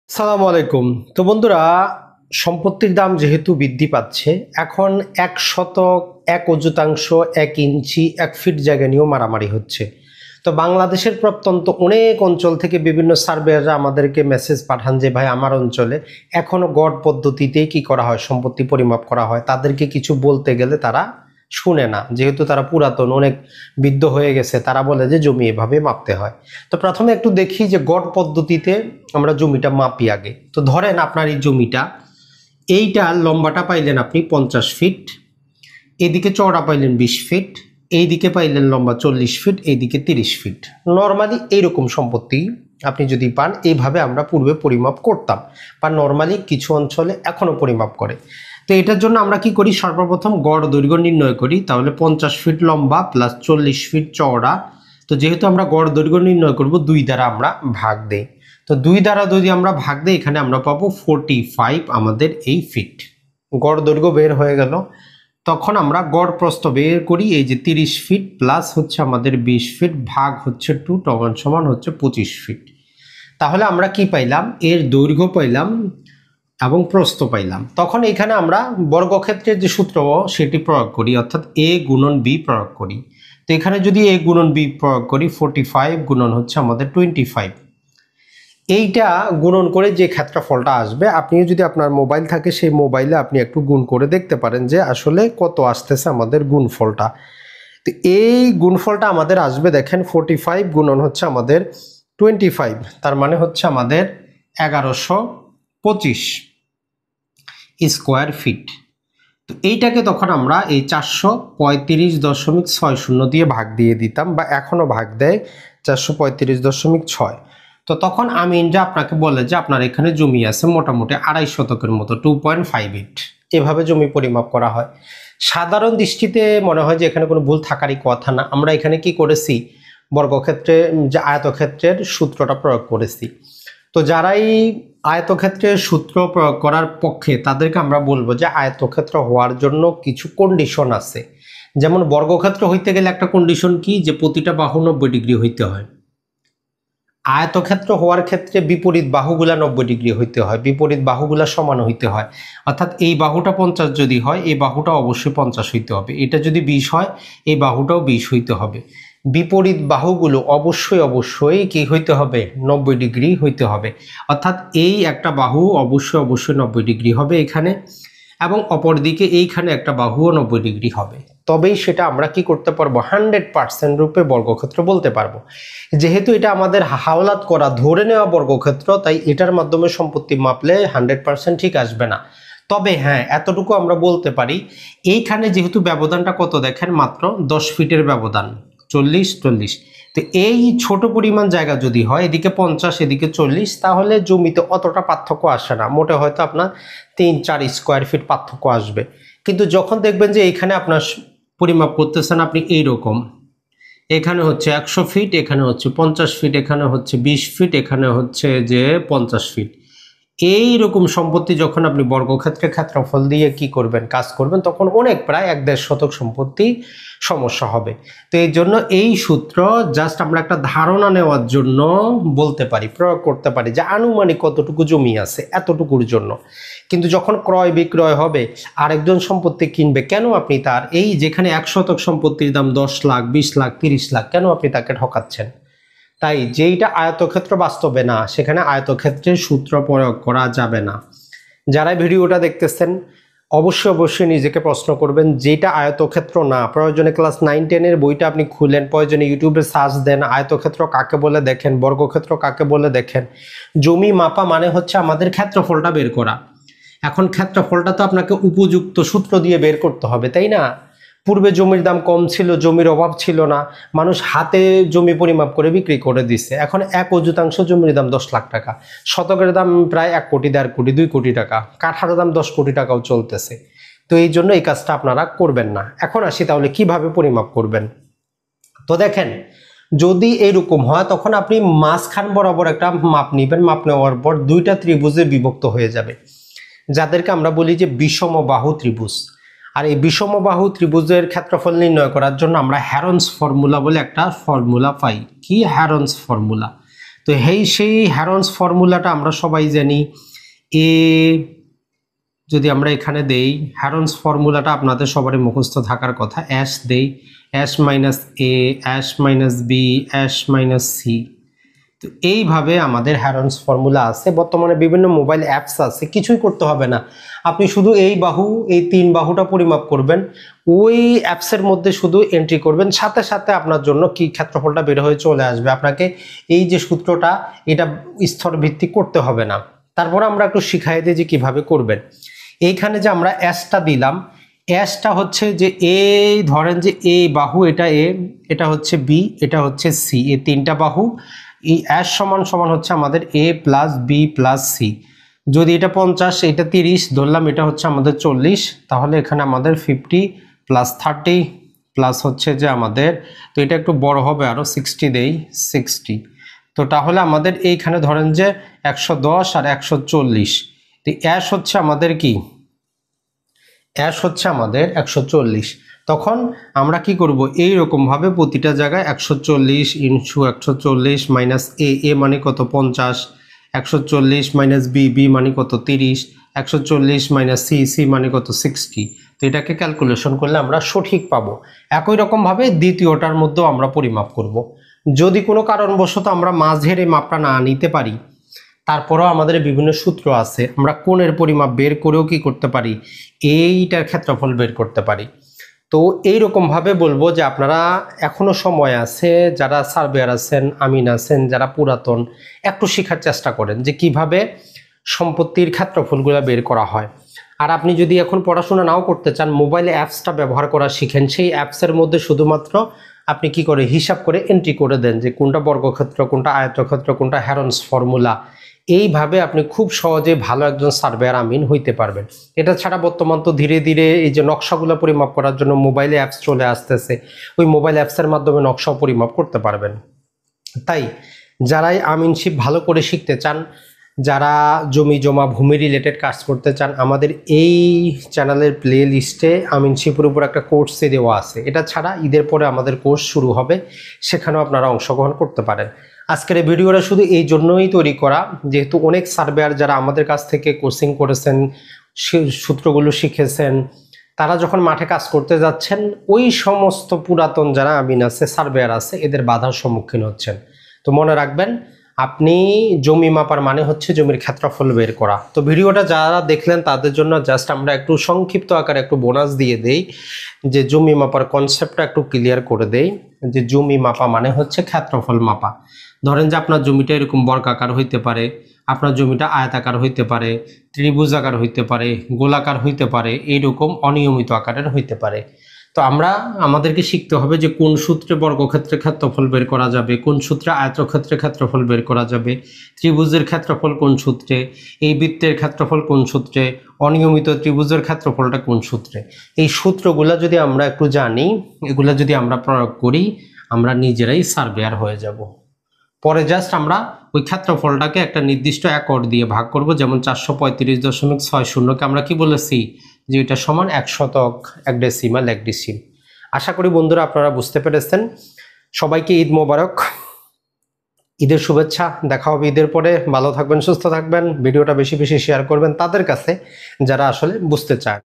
সালামু আলাইকুম। তো বন্ধুরা, সম্পত্তির দাম যেহেতু বৃদ্ধি পাচ্ছে, এখন ১ শতক, ১ অযুতাংশ, ১ ইঞ্চি, ১ ফিট জায়গা নিয়েও মারামারি হচ্ছে। তো বাংলাদেশের প্রত্যন্ত অনেক অঞ্চল থেকে বিভিন্ন সার্ভেয়াররা আমাদেরকে মেসেজ পাঠান যে ভাই আমার অঞ্চলে এখনও গড় পদ্ধতিতেই কি করা হয়, সম্পত্তি পরিমাপ করা হয়। তাদেরকে কিছু বলতে গেলে তারা শুনে না, যেহেতু তারা পুরাতন, অনেক বৃদ্ধ হয়ে গেছে। তারা বলে যে জমি এভাবে মাপতে হয়। তো প্রথমে একটু দেখি যে গড় পদ্ধতিতে আমরা জমিটা মাপি আগে। তো ধরেন আপনার এই জমিটা, এইটা লম্বাটা পাইলেন আপনি 50 ফিট, এদিকে চওড়া পাইলেন 20 ফিট, এইদিকে পাইলেন লম্বা 40 ফিট, এইদিকে 30 ফিট। নর্মালি এইরকম সম্পত্তি আপনি যদি পান, এইভাবে আমরা পূর্বে পরিমাপ করতাম, বা নর্মালি কিছু অঞ্চলে এখনও পরিমাপ করে। তো এটার জন্য আমরা কি করি, সর্বপ্রথম গড় দৈর্ঘ্য নির্ণয় করি। তাহলে 50 ফিট লম্বা প্লাস 40 ফিট চওড়া। তো যেহেতু আমরা গড় দৈর্ঘ্য নির্ণয় করব, 2 দ্বারা আমরা ভাগ দেই। তো 2 দ্বারা যদি আমরা ভাগ দিই, এখানে আমরা পাবো 45 আমাদের এই ফিট। গড় দৈর্ঘ্য বের হয়ে গেল। তখন আমরা গড় প্রস্থ বের করি, এই যে 30 ফিট প্লাস হচ্ছে আমাদের 20 ফিট ভাগ হচ্ছে 2 সমান হচ্ছে 25 ফিট। তাহলে আমরা কি পাইলাম, এর দৈর্ঘ্য পাইলাম এবং প্রস্থ পাইলাম। তখন এখানে আমরা বর্গক্ষেত্রের যে সূত্র সেটি প্রয়োগ করি, অর্থাৎ a গুণন b প্রয়োগ করি। তো এখানে যদি a গুণন b প্রয়োগ করি, 45 গুণন হচ্ছে আমাদের 25। এইটা গুণন করে যে ক্ষেত্রফলটা আসবে, আপনিও যদি আপনার মোবাইল থাকে সেই মোবাইলে আপনি একটু গুণ করে দেখতে পারেন যে আসলে কত আসতেছে আমাদের গুণফলটা। তো এই গুণফলটা আমাদের আসবে, দেখেন 45 গুণন হচ্ছে আমাদের 25, তার মানে হচ্ছে আমাদের 1125 স্কোয়ার ফিট। তো এইটাকে তখন আমরা এই 435.60 দিয়ে ভাগ দিয়ে দিতাম, বা এখনও ভাগ দেয় 435.6। তো তখন আমিনরা আপনাকে বলে যে আপনার এখানে জমি আছে মোটামুটি 2.5 শতকের মতো, 2.58। এভাবে জমি পরিমাপ করা হয়। সাধারণ দৃষ্টিতে মনে হয় যে এখানে কোনো ভুল থাকারই কথা না। আমরা এখানে কি করেছি, বর্গক্ষেত্রে যে আয়তক্ষেত্রের সূত্রটা প্রয়োগ করেছি। তো যারাই আয়তক্ষেত্রের সূত্র প্রয়োগ করার পক্ষে, তাদেরকে আমরা বলবো যে আয়তক্ষেত্র হওয়ার জন্য কিছু কন্ডিশন আছে। যেমন বর্গক্ষেত্র হইতে গেলে একটা কন্ডিশন কি, যে প্রতিটা বাহু 90 ডিগ্রি হইতে হয়। আয়তক্ষেত্র হওয়ার ক্ষেত্রে বিপরীত বাহুগুলা 90 ডিগ্রি হইতে হয়, বিপরীত বাহুগুলা সমান হইতে হয়। অর্থাৎ এই বাহুটা 50 যদি হয়, এই বাহুটা অবশ্যই 50 হইতে হবে। এটা যদি 20 হয়, এই বাহুটাও 20 হইতে হবে। বিপরীত বাহুগুলো অবশ্যই কি হইতে হবে, 90 ডিগ্রি হইতে হবে। অর্থাৎ এই একটা বাহু অবশ্যই 90 ডিগ্রি হবে এখানে, এবং অপরদিকে এইখানে একটা বাহুও 90 ডিগ্রি হবে। তবেই সেটা আমরা কি করতে পারবো, 100% রূপে বর্গক্ষেত্র বলতে পারবো। যেহেতু এটা আমাদের হাওলাত করা, ধরে নেওয়া বর্গক্ষেত্র, তাই এটার মাধ্যমে সম্পত্তি মাপলে 100% ঠিক আসবে না। তবে হ্যাঁ, এতটুকু আমরা বলতে পারি, এইখানে যেহেতু ব্যবধানটা কত দেখেন, মাত্র 10 ফিটের ব্যবধান, 40 তো এই ছোট পরিমাণ জায়গা যদি হয়, এদিকে 50 এদিকে 40, তাহলে জমিতে অতটা পার্থক্য আসে না। মোটে হয়তো আপনার 3-4 স্কোয়ার ফিট পার্থক্য আসবে। কিন্তু যখন দেখবেন যে এইখানে আপনার পরিমাপ করতেছেন আপনি এইরকম, এখানে হচ্ছে 100 ফিট, এখানে হচ্ছে 50 ফিট, এখানে হচ্ছে 20 ফিট, এখানে হচ্ছে যে 50 ফিট, এই রকম সম্পত্তি যখন আপনি বর্গক্ষেত্রে ক্ষেত্রফল দিয়ে কি করবেন, কাজ করবেন, তখন অনেক প্রায় 1.5 শতক সম্পত্তি সমস্যা হবে। তো এই জন্য এই সূত্র জাস্ট আমরা একটা ধারণা নেওয়ার জন্য বলতে পারি, প্রয়োগ করতে পারি যে আনুমানিক কতটুকু জমি আছে এতটুকুর জন্য। কিন্তু যখন ক্রয় বিক্রয় হবে, আরেকজন সম্পত্তি কিনবে, কেন আপনি তার এই যেখানে 1 শতক সম্পত্তির দাম 10 লাখ, 20 লাখ, 30 লাখ, কেন আপনি তাকে ঠকাচ্ছেন? তাই যেইটা আয়তক্ষেত্র বাস্তবে না, সেখানে আয়তক্ষেত্রের সূত্র প্রয়োগ করা যাবে না। যারা ভিডিওটা দেখতেছেন অবশ্যই নিজেকে প্রশ্ন করবেন, যেটা আয়তক্ষেত্র না, প্রয়োজনে ক্লাস 9-10 বইটা আপনি খুলেন, প্রয়োজনে ইউটিউবে সার্চ দেন, আয়তক্ষেত্র কাকে বলে দেখেন, বর্গক্ষেত্র কাকে বলে দেখেন। জমি মাপা মানে হচ্ছে আমাদের ক্ষেত্রফলটা বের করা। এখন ক্ষেত্রফলটা তো আপনাকে উপযুক্ত সূত্র দিয়ে বের করতে হবে, তাই না? পূর্বে জমির দাম কম ছিল, জমির অভাব ছিল না, মানুষ হাতে জমি পরিমাপ করে বিক্রি করে দিচ্ছে। এখন 1 অযুতাংশ জমির দাম 10 লাখ টাকা, শতকের দাম প্রায় 1 কোটি, 1.5 কোটি, 2 কোটি টাকা, কাঠার দাম 10 কোটি টাকাও চলতেছে। তো এই জন্য এই কাজটা আপনারা করবেন না। এখন আসি তাহলে কিভাবে পরিমাপ করবেন। তো দেখেন, যদি এরকম হয়, তখন আপনি মাঝখান বরাবর একটা মাপ নেবেন। মাপ নেওয়ার পর 2টা ত্রিভুজে বিভক্ত হয়ে যাবে, যাদেরকে আমরা বলি যে বিষমবাহু ত্রিভুজ। আর এই বিষমবাহু ত্রিভুজের ক্ষেত্রফল নির্ণয় করার জন্য আমরা হ্যারন্স ফর্মুলা বলে একটা ফর্মুলা পাই। কি হ্যারন্স ফর্মুলা? তো সেই হ্যারন্স ফর্মুলাটা আমরা সবাই জানি। এ যদি আমরা এখানে দেই, হ্যারন্স ফর্মুলাটা আপনাদের সবারই মুখস্থ থাকার কথা। অ্যাশ দেই, S minus A, S minus B, S minus C. তো এইভাবে আমাদের হ্যারন্স ফর্মুলা আছে। বর্তমানে বিভিন্ন মোবাইল অ্যাপস আছে, কিছুই করতে হবে না। আপনি শুধু এই বাহু, এই 3 বাহুটা পরিমাপ করবেন, ওই অ্যাপসের মধ্যে শুধু এন্ট্রি করবেন, সাথে সাথে আপনার জন্য কি ক্ষেত্রফলটা বের হয়ে চলে আসবে। আপনাকে এই যে সূত্রটা, এটা স্তর ভিত্তিক করতে হবে না। তারপর আমরা একটু শিখাই দিই যে কিভাবে করবেন। এইখানে যে আমরা অ্যাশটা দিলাম, অ্যাশটা হচ্ছে যে এই ধরেন যে এই বাহু, এটা এ, এটা হচ্ছে বি, এটা হচ্ছে সি, এই 3টা বাহু। এই অ্যাশ সমান সমান হচ্ছে আমাদের এ প্লাস বি প্লাস সি। যদি এটা 50, এটা 30 ধরলাম, এটা হচ্ছে আমাদের 40, তাহলে এখানে আমাদের 50 প্লাস 30 প্লাস হচ্ছে যে আমাদের, তো এটা একটু বড় হবে আরও, 60 দেই, 60। তো তাহলে আমাদের এইখানে ধরেন যে 110 আর 140। তো অ্যাশ হচ্ছে আমাদের কি, অ্যাশ হচ্ছে আমাদের 140। তখন আমরা কি করব, এইরকমভাবে প্রতিটা জায়গায় 140 ইনটু 140 মাইনাস এ, এ মানে কত 50, 140 মাইনাস বি, বি মানে কত 30, 140 মাইনাস সি, সি মানে কত 60। তো এটাকে ক্যালকুলেশন করলে আমরা সঠিক পাবো। একই রকমভাবে দ্বিতীয়টার মধ্যেও আমরা পরিমাপ করব। যদি কোনো কারণবশত আমরা মাঝের এই মাপটা না নিতে পারি, তারপরেও আমাদের বিভিন্ন সূত্র আছে, আমরা কোণের পরিমাপ বের করেও কি করতে পারি, এইটার ক্ষেত্রফল বের করতে পারি। তো এইরকমভাবে বলবো যে আপনারা এখনো সময় আছে, যারা সার্ভেয়ার আছেন, আমিন আছেন, যারা পুরাতন, একটু শেখার চেষ্টা করেন যে কিভাবে সম্পত্তির ক্ষেত্রফলগুলো বের করা হয়। আর আপনি যদি এখন পড়াশোনা নাও করতে চান, মোবাইলে অ্যাপসটা ব্যবহার করা শিখেন, সেই অ্যাপসের মধ্যে শুধুমাত্র আপনি কি করে হিসাব করে এন্ট্রি করে দেন যে কোনটা বর্গক্ষেত্র, কোনটা আয়তক্ষেত্র, কোনটা হ্যারন্স ফর্মুলা। এইভাবে আপনি খুব সহজে ভালো একজন সার্ভেয়ার আমিন হইতে পারবেন। এটা ছাড়া বর্তমান তো ধীরে ধীরে এই যে নকশাগুলো পরিমাপ করার জন্য মোবাইলে অ্যাপস চলে আসতেছে, ওই মোবাইল অ্যাপসের মাধ্যমে নকশাও পরিমাপ করতে পারবেন। তাই যারাই আমিনশিপ ভালো করে শিখতে চান, যারা জমি জমা ভূমি রিলেটেড কাজ করতে চান, আমাদের এই চ্যানেলের প্লে লিস্টে আমিনশিপের উপর একটা কোর্সে দেওয়া আছে। এটা ছাড়া ঈদের পরে আমাদের কোর্স শুরু হবে, সেখানেও আপনারা অংশগ্রহণ করতে পারেন। আজকের এই ভিডিওটা শুধু এই জন্যই তৈরি করা, যেহেতু অনেক সার্ভেয়ার যারা আমাদের কাছ থেকে কোচিং করেছেন, সূত্রগুলো শিখেছেন, তারা যখন মাঠে কাজ করতে যাচ্ছেন, ওই সমস্ত পুরাতন যারা আমিন আছে, সার্ভেয়ার আছে, এদের বাধার সম্মুখীন হচ্ছেন। তো মনে রাখবেন, আপনি জমি মাপার মানে হচ্ছে জমির ক্ষেত্রফল বের করা। তো ভিডিওটা যারা দেখলেন তাদের জন্য জাস্ট আমরা একটু সংক্ষিপ্ত আকারে একটু বোনাস দিয়ে দেই, যে জমি মাপার কনসেপ্টটা একটু ক্লিয়ার করে দেই। যে জমি মাপা মানে হচ্ছে ক্ষেত্রফল মাপা। ধরেন যে আপনার জমিটা এরকম বর্গাকার হইতে পারে, আপনার জমিটা আয়তাকার হইতে পারে, ত্রিভুজাকার হইতে পারে, গোলাকার হইতে পারে, এইরকম অনিয়মিত আকারের হইতে পারে। তো আমাদেরকে শিখতে হবে যে কোন সূত্রে বর্গক্ষেত্রে ক্ষেত্রফল বের করা যাবে, কোন সূত্রে আয়তক্ষেত্রে ক্ষেত্রফল বের করা যাবে, ত্রিভুজের ক্ষেত্রফল কোন সূত্রে, এই বৃত্তের ক্ষেত্রফল কোন সূত্রে, অনিয়মিত ত্রিভুজের ক্ষেত্রফলটা কোন সূত্রে। এই সূত্রগুলো যদি আমরা একটু জানি, এগুলো যদি আমরা প্রয়োগ করি, আমরা নিজেরাই সার্ভেয়ার হয়ে যাব। পরে জাস্ট আমরা ওই ক্ষেত্রফলটাকে একটা নির্দিষ্ট একর দিয়ে ভাগ করব। যেমন 435.60কে আমরা কি বলেছি, যে এটা সমান 1 শতক, 1 ডেসিমাল, 1 ডিসিম। আশা করি বন্ধুরা আপনারা বুঝতে পেরেছেন। সবাইকে ঈদ মোবারক, ঈদের শুভেচ্ছা। দেখা হবে ঈদের পরে। ভালো থাকবেন, সুস্থ থাকবেন। ভিডিওটা বেশি বেশি শেয়ার করবেন তাদের কাছে যারা আসলে বুঝতে চায়।